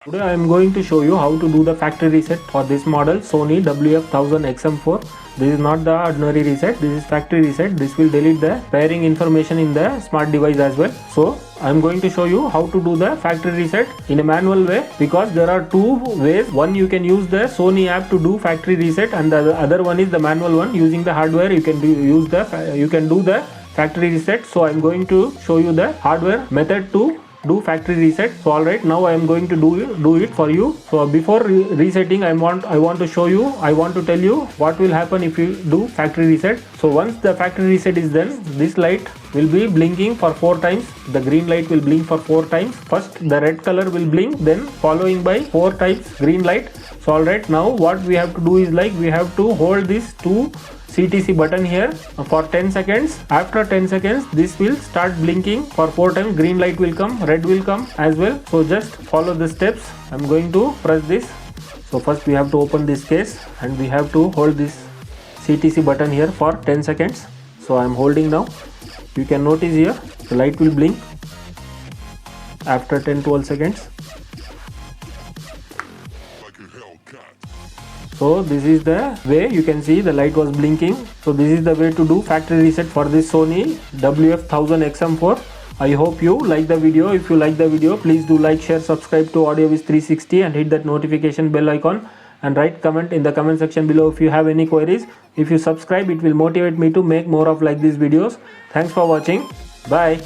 Today I am going to show you how to do the factory reset for this model Sony WF-1000XM4. This is not the ordinary reset, this is factory reset. This will delete the pairing information in the smart device as well. So I am going to show you how to do the factory reset in a manual way, because there are two ways. One, you can use the Sony app to do factory reset, and the other one is the manual one. Using the hardware you can do the factory reset. So I am going to show you the hardware method to do factory reset. So alright, now I am going to do it for you. So before resetting, I want to tell you what will happen if you do factory reset. So once the factory reset is done, this light will be blinking for 4 times. The green light will blink for 4 times. First the red color will blink, then following by 4 times green light. So alright, now what we have to do is, like, we have to hold this two CTC button here for 10 seconds. After 10 seconds, this will start blinking for 4 times. Green light will come, red will come as well. So just follow the steps. I'm going to press this. So first we have to open this case and we have to hold this CTC button here for 10 seconds. So I'm holding now. You can notice here the light will blink after 10-12 seconds. So this is the way, you can see the light was blinking. So this is the way to do factory reset for this Sony WF-1000XM4. I hope you like the video. If you like the video, please do like, share, subscribe to AudioViz360 and hit that notification bell icon, and write comment in the comment section below if you have any queries. If you subscribe, it will motivate me to make more of like these videos. Thanks for watching. Bye.